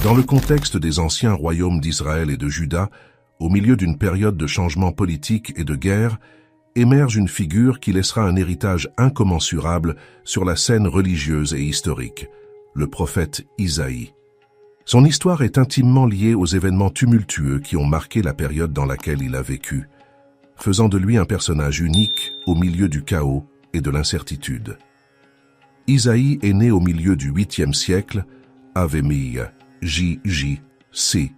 Dans le contexte des anciens royaumes d'Israël et de Juda, au milieu d'une période de changement politique et de guerre, émerge une figure qui laissera un héritage incommensurable sur la scène religieuse et historique, le prophète Isaïe. Son histoire est intimement liée aux événements tumultueux qui ont marqué la période dans laquelle il a vécu, faisant de lui un personnage unique au milieu du chaos et de l'incertitude. Isaïe est né au milieu du 8e siècle, Avemille, J.J.C.,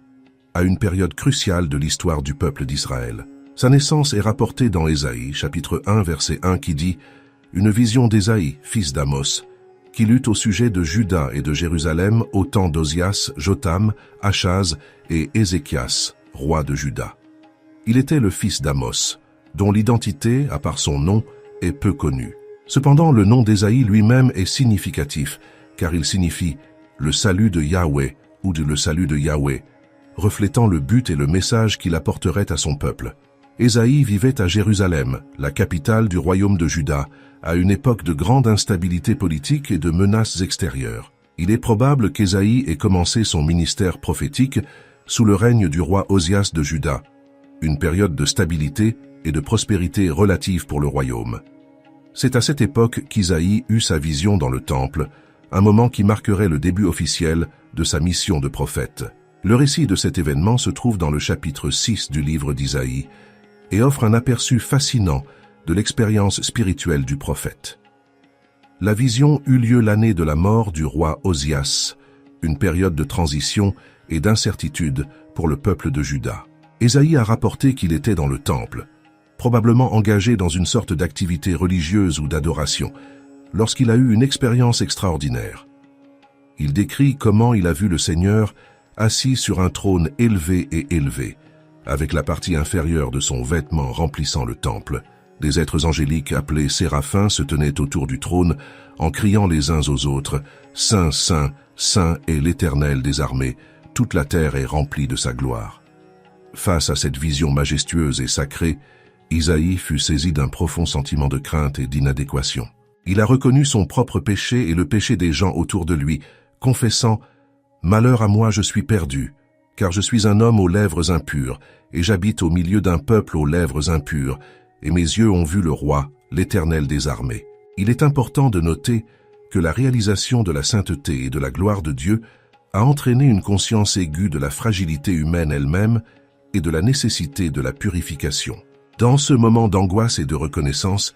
à une période cruciale de l'histoire du peuple d'Israël. Sa naissance est rapportée dans Ésaïe, chapitre 1, verset 1, qui dit « Une vision d'Ésaïe, fils d'Amos, qui lutte au sujet de Juda et de Jérusalem au temps d'Ozias, Jotham, Achaz et Ézéchias, roi de Juda. Il était le fils d'Amos, dont l'identité, à part son nom, est peu connue. Cependant, le nom d'Ésaïe lui-même est significatif, car il signifie « le salut de Yahweh » ou « le salut de Yahweh », reflétant le but et le message qu'il apporterait à son peuple. Ésaïe vivait à Jérusalem, la capitale du royaume de Juda, à une époque de grande instabilité politique et de menaces extérieures. Il est probable qu'Ésaïe ait commencé son ministère prophétique sous le règne du roi Ozias de Juda, une période de stabilité et de prospérité relative pour le royaume. C'est à cette époque qu'Isaïe eut sa vision dans le temple, un moment qui marquerait le début officiel de sa mission de prophète. Le récit de cet événement se trouve dans le chapitre 6 du livre d'Isaïe et offre un aperçu fascinant de l'expérience spirituelle du prophète. La vision eut lieu l'année de la mort du roi Ozias, une période de transition et d'incertitude pour le peuple de Juda. Ésaïe a rapporté qu'il était dans le temple, probablement engagé dans une sorte d'activité religieuse ou d'adoration, lorsqu'il a eu une expérience extraordinaire. Il décrit comment il a vu le Seigneur assis sur un trône élevé et élevé, avec la partie inférieure de son vêtement remplissant le temple. Des êtres angéliques appelés séraphins se tenaient autour du trône en criant les uns aux autres « Saint, Saint, Saint est l'Éternel des armées, toute la terre est remplie de sa gloire ». Face à cette vision majestueuse et sacrée, Isaïe fut saisi d'un profond sentiment de crainte et d'inadéquation. Il a reconnu son propre péché et le péché des gens autour de lui, confessant « Malheur à moi, je suis perdu, car je suis un homme aux lèvres impures, et j'habite au milieu d'un peuple aux lèvres impures, et mes yeux ont vu le roi, l'Éternel des armées. » Il est important de noter que la réalisation de la sainteté et de la gloire de Dieu a entraîné une conscience aiguë de la fragilité humaine elle-même et de la nécessité de la purification. Dans ce moment d'angoisse et de reconnaissance,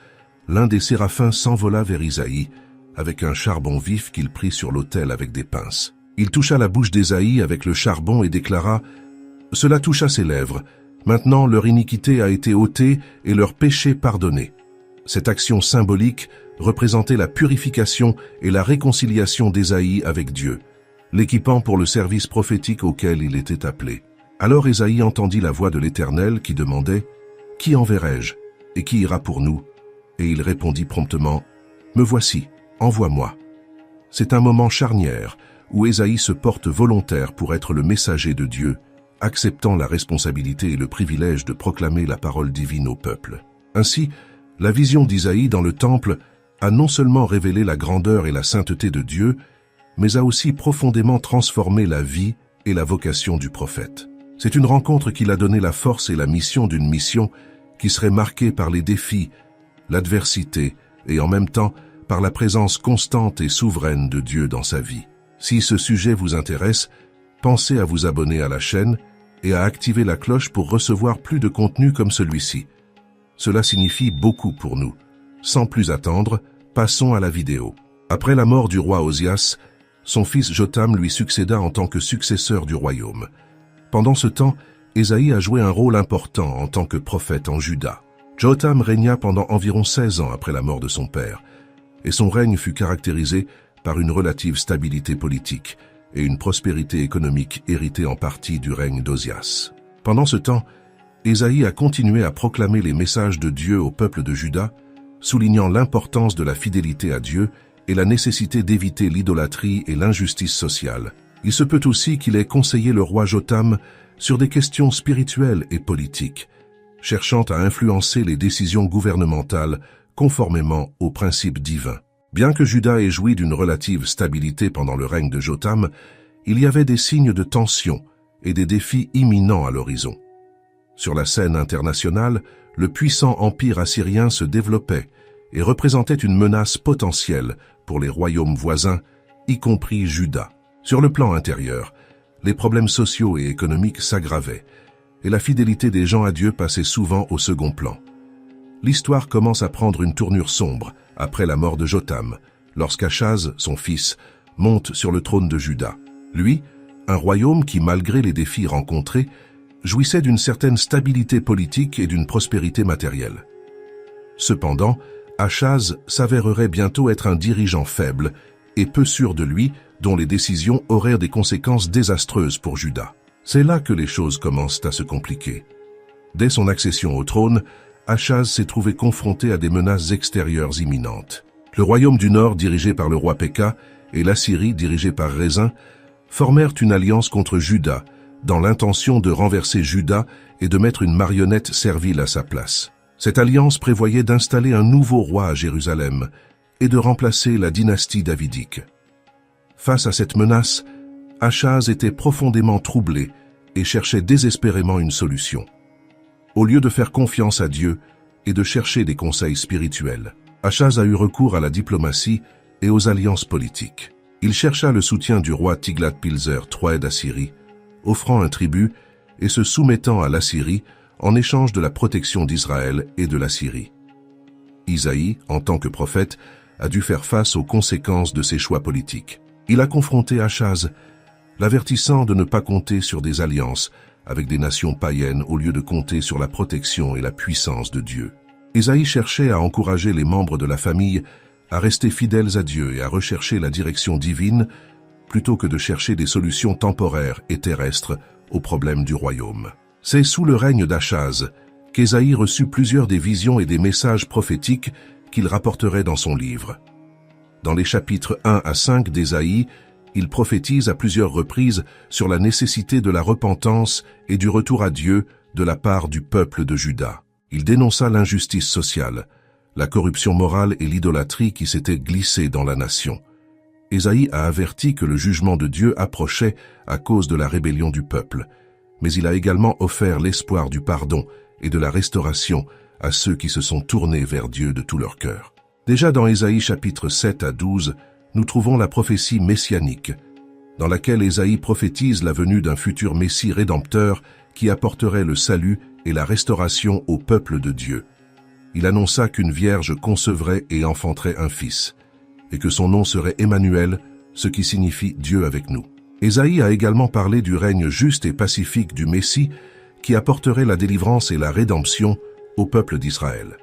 l'un des séraphins s'envola vers Isaïe avec un charbon vif qu'il prit sur l'autel avec des pinces. Il toucha la bouche d'Ésaïe avec le charbon et déclara « Cela toucha ses lèvres. Maintenant leur iniquité a été ôtée et leur péché pardonné. » Cette action symbolique représentait la purification et la réconciliation d'Ésaïe avec Dieu, l'équipant pour le service prophétique auquel il était appelé. Alors Ésaïe entendit la voix de l'Éternel qui demandait « Qui enverrai-je et qui ira pour nous ?» Et il répondit promptement « Me voici, envoie-moi. » C'est un moment charnière où Ésaïe se porte volontaire pour être le messager de Dieu, acceptant la responsabilité et le privilège de proclamer la parole divine au peuple. Ainsi, la vision d'Isaïe dans le temple a non seulement révélé la grandeur et la sainteté de Dieu, mais a aussi profondément transformé la vie et la vocation du prophète. C'est une rencontre qui l'a donné la force et la mission d'une mission qui serait marquée par les défis, l'adversité et en même temps par la présence constante et souveraine de Dieu dans sa vie. Si ce sujet vous intéresse, pensez à vous abonner à la chaîne et à activer la cloche pour recevoir plus de contenu comme celui-ci. Cela signifie beaucoup pour nous. Sans plus attendre, passons à la vidéo. Après la mort du roi Ozias, son fils Jotham lui succéda en tant que successeur du royaume. Pendant ce temps, Ésaïe a joué un rôle important en tant que prophète en Juda. Jotham régna pendant environ 16 ans après la mort de son père, et son règne fut caractérisé par une relative stabilité politique et une prospérité économique héritée en partie du règne d'Ozias. Pendant ce temps, Ésaïe a continué à proclamer les messages de Dieu au peuple de Juda, soulignant l'importance de la fidélité à Dieu et la nécessité d'éviter l'idolâtrie et l'injustice sociale. Il se peut aussi qu'il ait conseillé le roi Jotham sur des questions spirituelles et politiques, cherchant à influencer les décisions gouvernementales conformément aux principes divins. Bien que Juda ait joui d'une relative stabilité pendant le règne de Jotham, il y avait des signes de tension et des défis imminents à l'horizon. Sur la scène internationale, le puissant empire assyrien se développait et représentait une menace potentielle pour les royaumes voisins, y compris Juda. Sur le plan intérieur, les problèmes sociaux et économiques s'aggravaient, et la fidélité des gens à Dieu passait souvent au second plan. L'histoire commence à prendre une tournure sombre après la mort de Jotham, lorsqu'Achaz, son fils, monte sur le trône de Juda. Lui, un royaume qui, malgré les défis rencontrés, jouissait d'une certaine stabilité politique et d'une prospérité matérielle. Cependant, Achaz s'avérerait bientôt être un dirigeant faible et peu sûr de lui, dont les décisions auraient des conséquences désastreuses pour Juda. C'est là que les choses commencent à se compliquer. Dès son accession au trône, Achaz s'est trouvé confronté à des menaces extérieures imminentes. Le royaume du Nord, dirigé par le roi Péka, et l'Assyrie, dirigée par Rézin, formèrent une alliance contre Juda, dans l'intention de renverser Juda et de mettre une marionnette servile à sa place. Cette alliance prévoyait d'installer un nouveau roi à Jérusalem et de remplacer la dynastie davidique. Face à cette menace, Achaz était profondément troublé et cherchait désespérément une solution. Au lieu de faire confiance à Dieu et de chercher des conseils spirituels, Achaz a eu recours à la diplomatie et aux alliances politiques. Il chercha le soutien du roi Tiglath-Pilser III d'Assyrie, offrant un tribut et se soumettant à l'Assyrie en échange de la protection d'Israël et de l'Assyrie. Isaïe, en tant que prophète, a dû faire face aux conséquences de ses choix politiques. Il a confronté Achaz, l'avertissant de ne pas compter sur des alliances avec des nations païennes au lieu de compter sur la protection et la puissance de Dieu. Isaïe cherchait à encourager les membres de la famille à rester fidèles à Dieu et à rechercher la direction divine plutôt que de chercher des solutions temporaires et terrestres aux problèmes du royaume. C'est sous le règne d'Achaz qu'Ésaïe reçut plusieurs des visions et des messages prophétiques qu'il rapporterait dans son livre. Dans les chapitres 1 à 5 d'Ésaïe, il prophétise à plusieurs reprises sur la nécessité de la repentance et du retour à Dieu de la part du peuple de Juda. Il dénonça l'injustice sociale, la corruption morale et l'idolâtrie qui s'étaient glissées dans la nation. Ésaïe a averti que le jugement de Dieu approchait à cause de la rébellion du peuple, mais il a également offert l'espoir du pardon et de la restauration à ceux qui se sont tournés vers Dieu de tout leur cœur. Déjà dans Ésaïe chapitre 7 à 12, nous trouvons la prophétie messianique, dans laquelle Ésaïe prophétise la venue d'un futur Messie rédempteur qui apporterait le salut et la restauration au peuple de Dieu. Il annonça qu'une vierge concevrait et enfanterait un fils, et que son nom serait Emmanuel, ce qui signifie Dieu avec nous. Ésaïe a également parlé du règne juste et pacifique du Messie qui apporterait la délivrance et la rédemption au peuple d'Israël.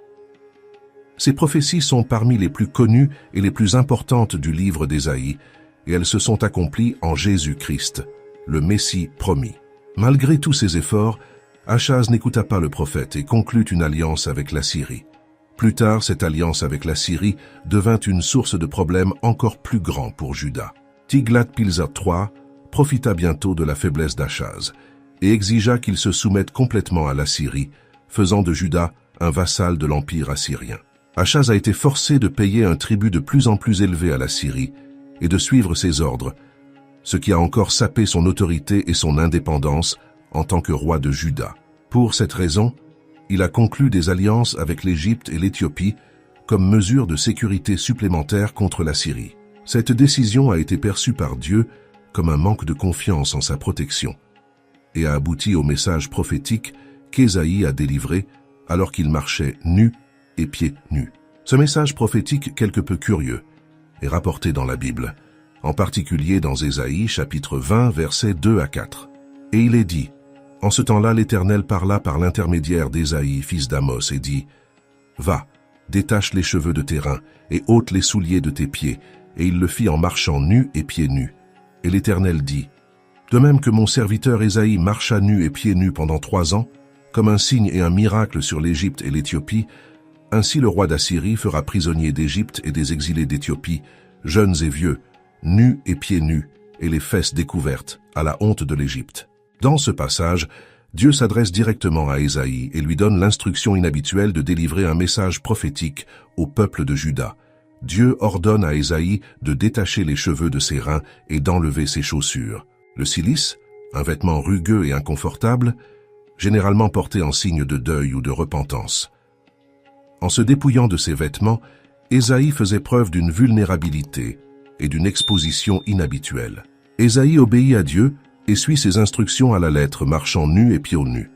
Ces prophéties sont parmi les plus connues et les plus importantes du livre d'Ésaïe, et elles se sont accomplies en Jésus-Christ, le Messie promis. Malgré tous ces efforts, Achaz n'écouta pas le prophète et conclut une alliance avec l'Assyrie. Plus tard, cette alliance avec l'Assyrie devint une source de problèmes encore plus grands pour Juda. Tiglath-Pilser III profita bientôt de la faiblesse d'Achaz et exigea qu'il se soumette complètement à l'Assyrie, faisant de Juda un vassal de l'empire assyrien. Achaz a été forcé de payer un tribut de plus en plus élevé à l'Assyrie et de suivre ses ordres, ce qui a encore sapé son autorité et son indépendance en tant que roi de Juda. Pour cette raison, il a conclu des alliances avec l'Égypte et l'Éthiopie comme mesure de sécurité supplémentaire contre l'Assyrie. Cette décision a été perçue par Dieu comme un manque de confiance en sa protection et a abouti au message prophétique qu'Ésaïe a délivré alors qu'il marchait nu et pieds nus. Ce message prophétique quelque peu curieux est rapporté dans la Bible, en particulier dans Ésaïe chapitre 20 versets 2 à 4. Et il est dit: en ce temps-là, l'Éternel parla par l'intermédiaire d'Ésaïe, fils d'Amos, et dit: Va, détache les cheveux de tes reins et ôte les souliers de tes pieds. Et il le fit en marchant nu et pieds nus. Et l'Éternel dit: de même que mon serviteur Ésaïe marcha nu et pieds nus pendant 3 ans, comme un signe et un miracle sur l'Égypte et l'Éthiopie, ainsi le roi d'Assyrie fera prisonnier d'Égypte et des exilés d'Éthiopie, jeunes et vieux, nus et pieds nus, et les fesses découvertes, à la honte de l'Égypte. Dans ce passage, Dieu s'adresse directement à Ésaïe et lui donne l'instruction inhabituelle de délivrer un message prophétique au peuple de Juda. Dieu ordonne à Ésaïe de détacher les cheveux de ses reins et d'enlever ses chaussures. Le cilice, un vêtement rugueux et inconfortable, généralement porté en signe de deuil ou de repentance. En se dépouillant de ses vêtements, Ésaïe faisait preuve d'une vulnérabilité et d'une exposition inhabituelle. Ésaïe obéit à Dieu et suit ses instructions à la lettre, marchant nu et pieds nus.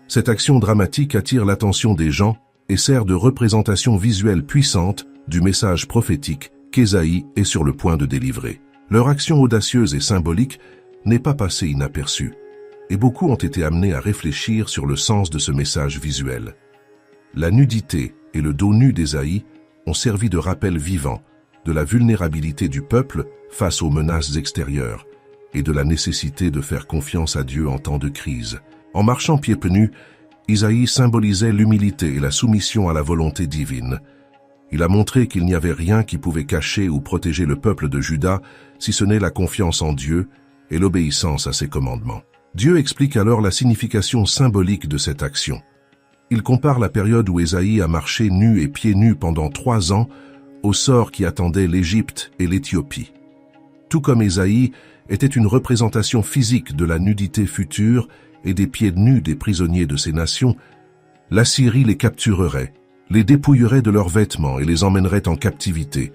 Cette action dramatique attire l'attention des gens et sert de représentation visuelle puissante du message prophétique qu'Ésaïe est sur le point de délivrer. Leur action audacieuse et symbolique n'est pas passée inaperçue, et beaucoup ont été amenés à réfléchir sur le sens de ce message visuel. La nudité et le dos nu d'Ésaïe ont servi de rappel vivant de la vulnérabilité du peuple face aux menaces extérieures et de la nécessité de faire confiance à Dieu en temps de crise. En marchant pieds nus, Ésaïe symbolisait l'humilité et la soumission à la volonté divine. Il a montré qu'il n'y avait rien qui pouvait cacher ou protéger le peuple de Juda, si ce n'est la confiance en Dieu et l'obéissance à ses commandements. Dieu explique alors la signification symbolique de cette action. Il compare la période où Ésaïe a marché nu et pieds nus pendant 3 ans au sort qui attendait l'Égypte et l'Éthiopie. Tout comme Ésaïe était une représentation physique de la nudité future et des pieds nus des prisonniers de ces nations, l'Assyrie les capturerait, les dépouillerait de leurs vêtements et les emmènerait en captivité,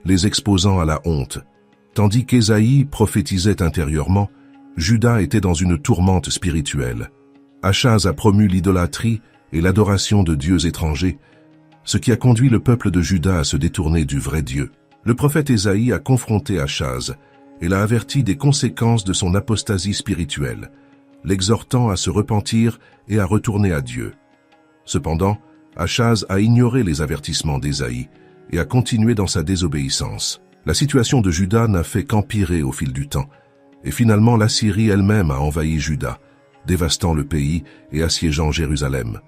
les exposant à la honte. Tandis qu'Ésaïe prophétisait intérieurement, Juda était dans une tourmente spirituelle. Achaz a promu l'idolâtrie et l'adoration de dieux étrangers, ce qui a conduit le peuple de Juda à se détourner du vrai Dieu. Le prophète Ésaïe a confronté Achaz et l'a averti des conséquences de son apostasie spirituelle, l'exhortant à se repentir et à retourner à Dieu. Cependant, Achaz a ignoré les avertissements d'Ésaïe et a continué dans sa désobéissance. La situation de Juda n'a fait qu'empirer au fil du temps, et finalement l'Assyrie elle-même a envahi Juda, dévastant le pays et assiégeant Jérusalem.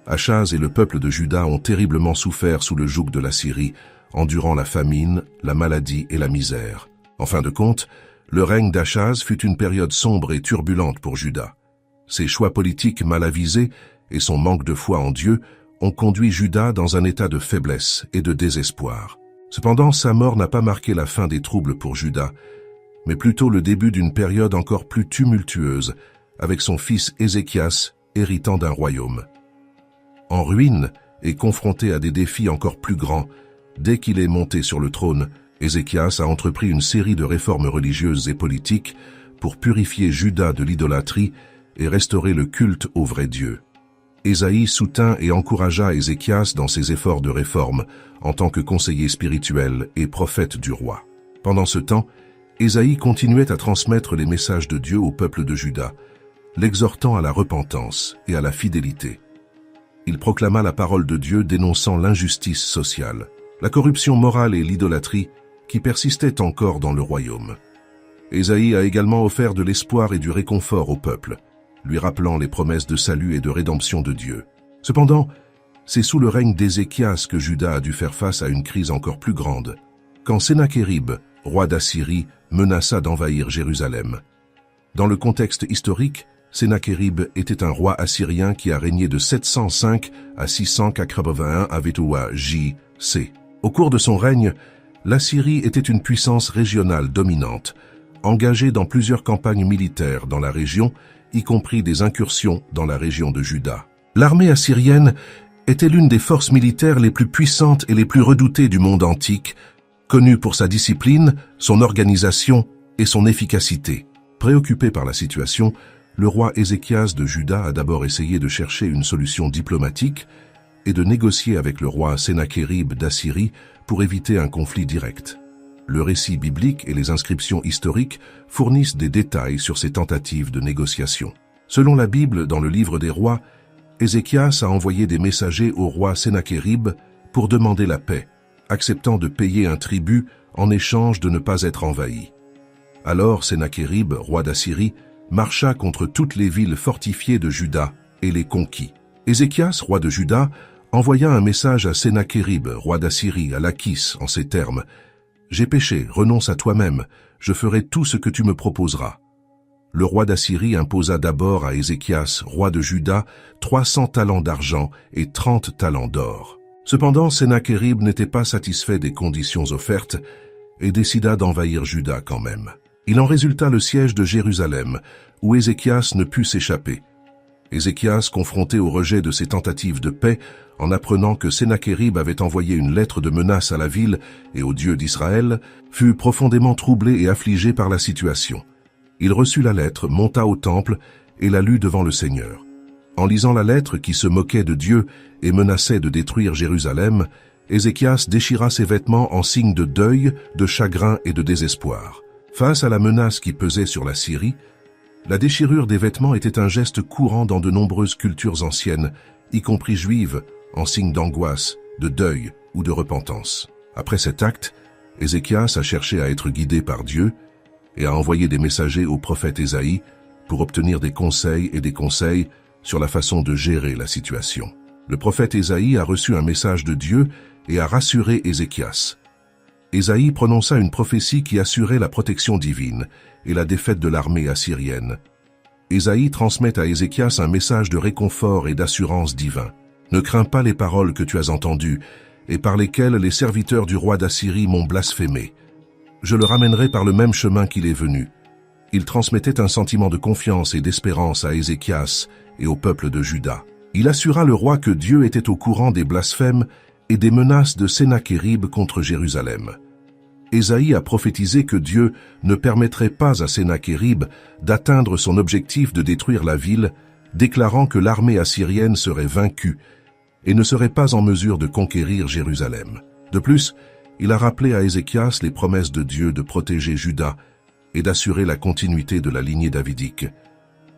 Achaz et le peuple de Juda ont terriblement souffert sous le joug de l'Assyrie, endurant la famine, la maladie et la misère. En fin de compte, le règne d'Achaz fut une période sombre et turbulente pour Juda. Ses choix politiques mal avisés et son manque de foi en Dieu ont conduit Juda dans un état de faiblesse et de désespoir. Cependant, sa mort n'a pas marqué la fin des troubles pour Juda, mais plutôt le début d'une période encore plus tumultueuse, avec son fils Ézéchias héritant d'un royaume. En ruine et confronté à des défis encore plus grands, dès qu'il est monté sur le trône, Ézéchias a entrepris une série de réformes religieuses et politiques pour purifier Juda de l'idolâtrie et restaurer le culte au vrai Dieu. Ésaïe soutint et encouragea Ézéchias dans ses efforts de réforme en tant que conseiller spirituel et prophète du roi. Pendant ce temps, Ésaïe continuait à transmettre les messages de Dieu au peuple de Juda, l'exhortant à la repentance et à la fidélité. Il proclama la parole de Dieu dénonçant l'injustice sociale, la corruption morale et l'idolâtrie qui persistaient encore dans le royaume. Ésaïe a également offert de l'espoir et du réconfort au peuple, lui rappelant les promesses de salut et de rédemption de Dieu. Cependant, c'est sous le règne d'Ézéchias que Juda a dû faire face à une crise encore plus grande, quand Sennachérib, roi d'Assyrie, menaça d'envahir Jérusalem. Dans le contexte historique, Sennachérib était un roi assyrien qui a régné de 705 à 681 Avetua J.C. Au cours de son règne, l'Assyrie était une puissance régionale dominante, engagée dans plusieurs campagnes militaires dans la région, y compris des incursions dans la région de Juda. L'armée assyrienne était l'une des forces militaires les plus puissantes et les plus redoutées du monde antique, connue pour sa discipline, son organisation et son efficacité. Préoccupé par la situation, le roi Ézéchias de Juda a d'abord essayé de chercher une solution diplomatique et de négocier avec le roi Sennachérib d'Assyrie pour éviter un conflit direct. Le récit biblique et les inscriptions historiques fournissent des détails sur ces tentatives de négociation. Selon la Bible, dans le livre des rois, Ézéchias a envoyé des messagers au roi Sennachérib pour demander la paix, acceptant de payer un tribut en échange de ne pas être envahi. Alors Sennachérib, roi d'Assyrie, marcha contre toutes les villes fortifiées de Juda et les conquit. Ézéchias, roi de Juda, envoya un message à Sennachérib, roi d'Assyrie, à Lachis, en ces termes: « J'ai péché, renonce à toi-même, je ferai tout ce que tu me proposeras. » Le roi d'Assyrie imposa d'abord à Ézéchias, roi de Juda, 300 talents d'argent et 30 talents d'or. Cependant, Sennachérib n'était pas satisfait des conditions offertes et décida d'envahir Juda quand même. Il en résulta le siège de Jérusalem, où Ézéchias ne put s'échapper. Ézéchias, confronté au rejet de ses tentatives de paix, en apprenant que Sennachérib avait envoyé une lettre de menace à la ville et au Dieu d'Israël, fut profondément troublé et affligé par la situation. Il reçut la lettre, monta au temple et la lut devant le Seigneur. En lisant la lettre qui se moquait de Dieu et menaçait de détruire Jérusalem, Ézéchias déchira ses vêtements en signe de deuil, de chagrin et de désespoir. Face à la menace qui pesait sur la Syrie, la déchirure des vêtements était un geste courant dans de nombreuses cultures anciennes, y compris juives, en signe d'angoisse, de deuil ou de repentance. Après cet acte, Ézéchias a cherché à être guidé par Dieu et a envoyé des messagers au prophète Ésaïe pour obtenir des conseils sur la façon de gérer la situation. Le prophète Ésaïe a reçu un message de Dieu et a rassuré Ézéchias. Ésaïe prononça une prophétie qui assurait la protection divine et la défaite de l'armée assyrienne. Ésaïe transmet à Ézéchias un message de réconfort et d'assurance divin. « Ne crains pas les paroles que tu as entendues et par lesquelles les serviteurs du roi d'Assyrie m'ont blasphémé. Je le ramènerai par le même chemin qu'il est venu. » Il transmettait un sentiment de confiance et d'espérance à Ézéchias et au peuple de Juda. Il assura le roi que Dieu était au courant des blasphèmes et des menaces de Sennachérib contre Jérusalem. Ésaïe a prophétisé que Dieu ne permettrait pas à Sennachérib d'atteindre son objectif de détruire la ville, déclarant que l'armée assyrienne serait vaincue et ne serait pas en mesure de conquérir Jérusalem. De plus, il a rappelé à Ézéchias les promesses de Dieu de protéger Juda et d'assurer la continuité de la lignée davidique.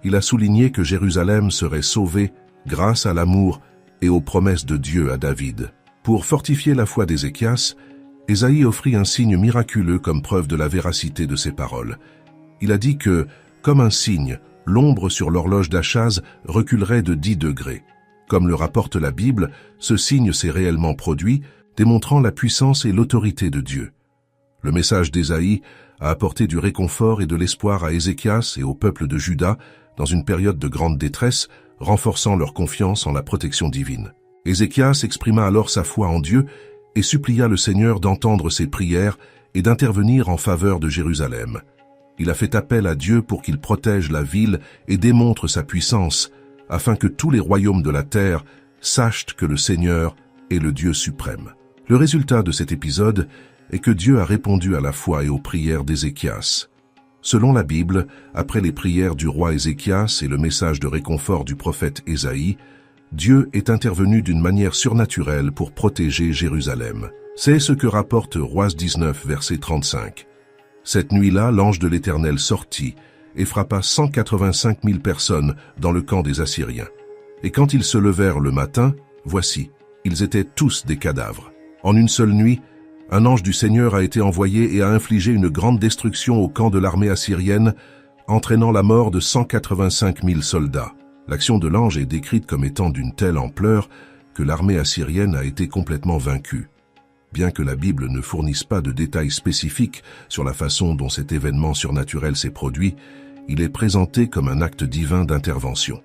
Il a souligné que Jérusalem serait sauvée grâce à l'amour et aux promesses de Dieu à David. Pour fortifier la foi d'Ézéchias, Ésaïe offrit un signe miraculeux comme preuve de la véracité de ses paroles. Il a dit que, comme un signe, l'ombre sur l'horloge d'Achaz reculerait de 10 degrés. Comme le rapporte la Bible, ce signe s'est réellement produit, démontrant la puissance et l'autorité de Dieu. Le message d'Ésaïe a apporté du réconfort et de l'espoir à Ézéchias et au peuple de Juda dans une période de grande détresse, renforçant leur confiance en la protection divine. Ézéchias exprima alors sa foi en Dieu et supplia le Seigneur d'entendre ses prières et d'intervenir en faveur de Jérusalem. Il a fait appel à Dieu pour qu'il protège la ville et démontre sa puissance, afin que tous les royaumes de la terre sachent que le Seigneur est le Dieu suprême. Le résultat de cet épisode est que Dieu a répondu à la foi et aux prières d'Ézéchias. Selon la Bible, après les prières du roi Ézéchias et le message de réconfort du prophète Ésaïe, Dieu est intervenu d'une manière surnaturelle pour protéger Jérusalem. C'est ce que rapporte Rois 19, verset 35. Cette nuit-là, l'ange de l'Éternel sortit et frappa 185 000 personnes dans le camp des Assyriens. Et quand ils se levèrent le matin, voici, ils étaient tous des cadavres. En une seule nuit, un ange du Seigneur a été envoyé et a infligé une grande destruction au camp de l'armée assyrienne, entraînant la mort de 185 000 soldats. L'action de l'ange est décrite comme étant d'une telle ampleur que l'armée assyrienne a été complètement vaincue. Bien que la Bible ne fournisse pas de détails spécifiques sur la façon dont cet événement surnaturel s'est produit, il est présenté comme un acte divin d'intervention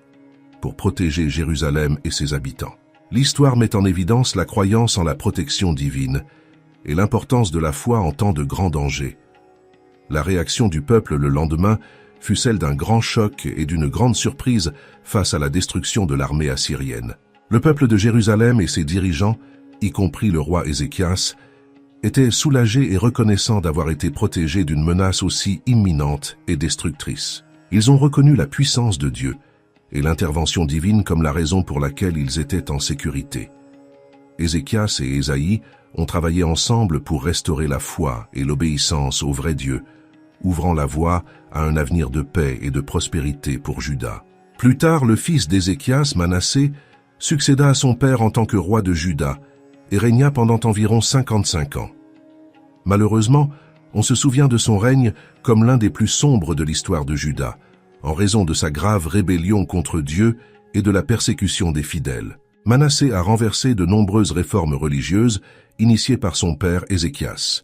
pour protéger Jérusalem et ses habitants. L'histoire met en évidence la croyance en la protection divine et l'importance de la foi en temps de grands dangers. La réaction du peuple le lendemain fut celle d'un grand choc et d'une grande surprise face à la destruction de l'armée assyrienne. Le peuple de Jérusalem et ses dirigeants, y compris le roi Ézéchias, étaient soulagés et reconnaissants d'avoir été protégés d'une menace aussi imminente et destructrice. Ils ont reconnu la puissance de Dieu et l'intervention divine comme la raison pour laquelle ils étaient en sécurité. Ézéchias et Ésaïe ont travaillé ensemble pour restaurer la foi et l'obéissance au vrai Dieu, ouvrant la voie à un avenir de paix et de prospérité pour Juda. Plus tard, le fils d'Ézéchias, Manassé, succéda à son père en tant que roi de Juda et régna pendant environ 55 ans. Malheureusement, on se souvient de son règne comme l'un des plus sombres de l'histoire de Juda, en raison de sa grave rébellion contre Dieu et de la persécution des fidèles. Manassé a renversé de nombreuses réformes religieuses initiées par son père Ézéchias.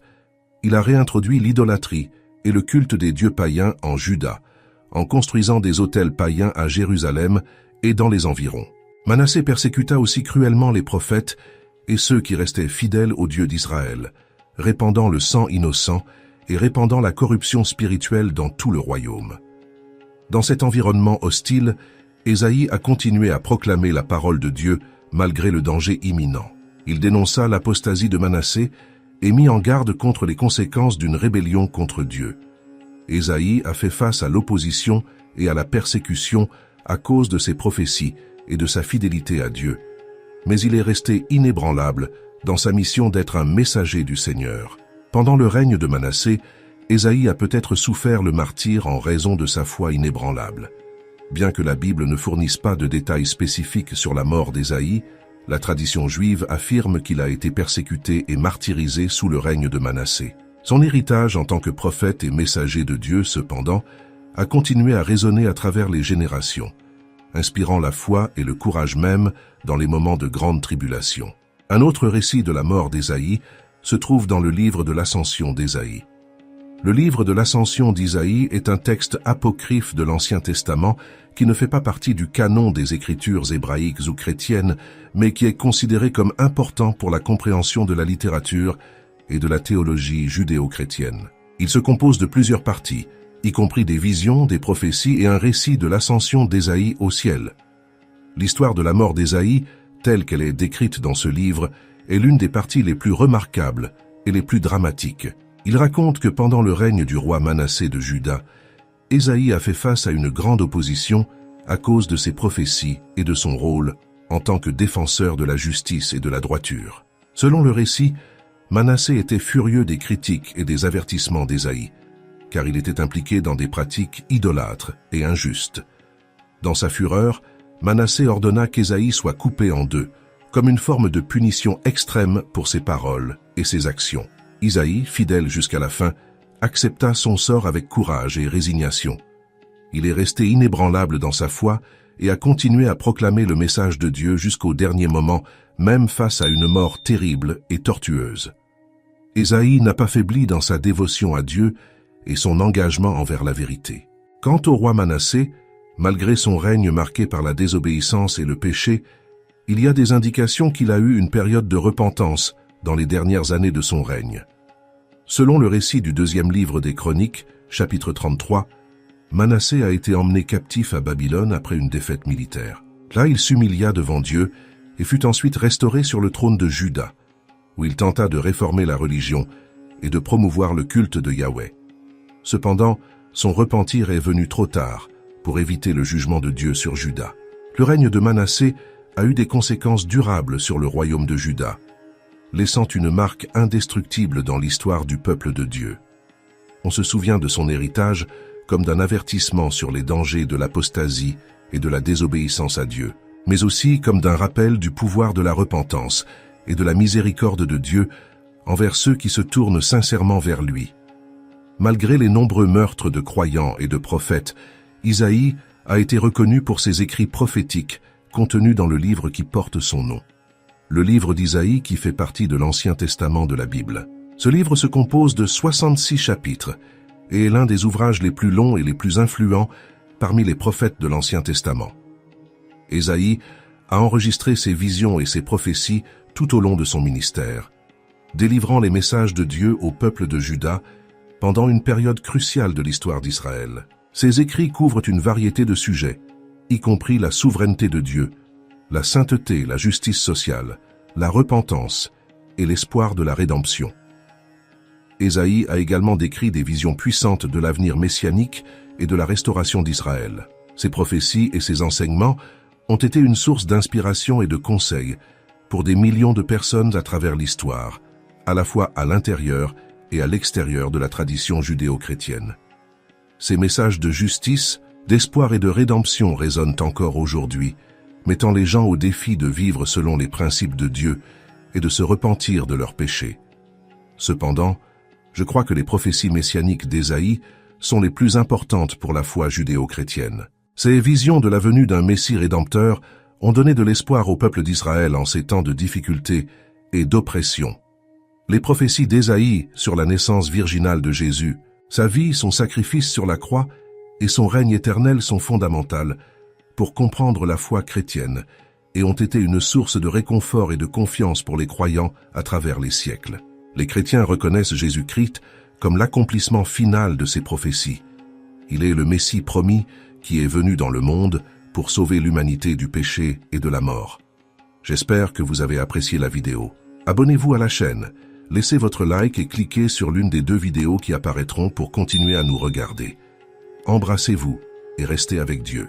Il a réintroduit l'idolâtrie et le culte des dieux païens en Juda, en construisant des autels païens à Jérusalem et dans les environs. Manassé persécuta aussi cruellement les prophètes et ceux qui restaient fidèles au Dieu d'Israël, répandant le sang innocent et répandant la corruption spirituelle dans tout le royaume. Dans cet environnement hostile, Ésaïe a continué à proclamer la parole de Dieu malgré le danger imminent. Il dénonça l'apostasie de Manassé et mit en garde contre les conséquences d'une rébellion contre Dieu. Ésaïe a fait face à l'opposition et à la persécution à cause de ses prophéties et de sa fidélité à Dieu. Mais il est resté inébranlable dans sa mission d'être un messager du Seigneur. Pendant le règne de Manassé, Ésaïe a peut-être souffert le martyre en raison de sa foi inébranlable. Bien que la Bible ne fournisse pas de détails spécifiques sur la mort d'Ésaïe, la tradition juive affirme qu'il a été persécuté et martyrisé sous le règne de Manassé. Son héritage en tant que prophète et messager de Dieu, cependant, a continué à résonner à travers les générations, inspirant la foi et le courage même dans les moments de grande tribulation. Un autre récit de la mort d'Ésaïe se trouve dans le livre de l'Ascension d'Ésaïe. Le livre de l'Ascension d'Isaïe est un texte apocryphe de l'Ancien Testament qui ne fait pas partie du canon des écritures hébraïques ou chrétiennes, mais qui est considéré comme important pour la compréhension de la littérature et de la théologie judéo-chrétienne. Il se compose de plusieurs parties, y compris des visions, des prophéties et un récit de l'ascension d'Ésaïe au ciel. L'histoire de la mort d'Ésaïe, telle qu'elle est décrite dans ce livre, est l'une des parties les plus remarquables et les plus dramatiques. Il raconte que pendant le règne du roi Manassé de Juda, Ésaïe a fait face à une grande opposition à cause de ses prophéties et de son rôle en tant que défenseur de la justice et de la droiture. Selon le récit, Manassé était furieux des critiques et des avertissements d'Ésaïe, car il était impliqué dans des pratiques idolâtres et injustes. Dans sa fureur, Manassé ordonna qu'Ésaïe soit coupé en deux, comme une forme de punition extrême pour ses paroles et ses actions. Isaïe, fidèle jusqu'à la fin, accepta son sort avec courage et résignation. Il est resté inébranlable dans sa foi et a continué à proclamer le message de Dieu jusqu'au dernier moment, même face à une mort terrible et tortueuse. Ésaïe n'a pas faibli dans sa dévotion à Dieu et son engagement envers la vérité. Quant au roi Manassé, malgré son règne marqué par la désobéissance et le péché, il y a des indications qu'il a eu une période de repentance dans les dernières années de son règne. Selon le récit du deuxième livre des Chroniques, chapitre 33, Manassé a été emmené captif à Babylone après une défaite militaire. Là, il s'humilia devant Dieu et fut ensuite restauré sur le trône de Juda, où il tenta de réformer la religion et de promouvoir le culte de Yahweh. Cependant, son repentir est venu trop tard pour éviter le jugement de Dieu sur Juda. Le règne de Manassé a eu des conséquences durables sur le royaume de Juda, laissant une marque indestructible dans l'histoire du peuple de Dieu. On se souvient de son héritage comme d'un avertissement sur les dangers de l'apostasie et de la désobéissance à Dieu, mais aussi comme d'un rappel du pouvoir de la repentance et de la miséricorde de Dieu envers ceux qui se tournent sincèrement vers lui. Malgré les nombreux meurtres de croyants et de prophètes, Isaïe a été reconnu pour ses écrits prophétiques contenus dans le livre qui porte son nom. Le livre d'Isaïe qui fait partie de l'Ancien Testament de la Bible. Ce livre se compose de 66 chapitres et est l'un des ouvrages les plus longs et les plus influents parmi les prophètes de l'Ancien Testament. Ésaïe a enregistré ses visions et ses prophéties tout au long de son ministère, délivrant les messages de Dieu au peuple de Juda pendant une période cruciale de l'histoire d'Israël. Ses écrits couvrent une variété de sujets, y compris la souveraineté de Dieu, la sainteté, la justice sociale, la repentance et l'espoir de la rédemption. Ésaïe a également décrit des visions puissantes de l'avenir messianique et de la restauration d'Israël. Ses prophéties et ses enseignements ont été une source d'inspiration et de conseils pour des millions de personnes à travers l'histoire, à la fois à l'intérieur et à l'extérieur de la tradition judéo-chrétienne. Ces messages de justice, d'espoir et de rédemption résonnent encore aujourd'hui, mettant les gens au défi de vivre selon les principes de Dieu et de se repentir de leurs péchés. Cependant, je crois que les prophéties messianiques d'Ésaïe sont les plus importantes pour la foi judéo-chrétienne. Ces visions de la venue d'un Messie rédempteur ont donné de l'espoir au peuple d'Israël en ces temps de difficulté et d'oppression. Les prophéties d'Ésaïe sur la naissance virginale de Jésus, sa vie, son sacrifice sur la croix et son règne éternel sont fondamentales pour comprendre la foi chrétienne et ont été une source de réconfort et de confiance pour les croyants à travers les siècles. Les chrétiens reconnaissent Jésus-Christ comme l'accomplissement final de ses prophéties. Il est le Messie promis qui est venu dans le monde pour sauver l'humanité du péché et de la mort. J'espère que vous avez apprécié la vidéo. Abonnez-vous à la chaîne, laissez votre like et cliquez sur l'une des 2 vidéos qui apparaîtront pour continuer à nous regarder. Embrassez-vous et restez avec Dieu.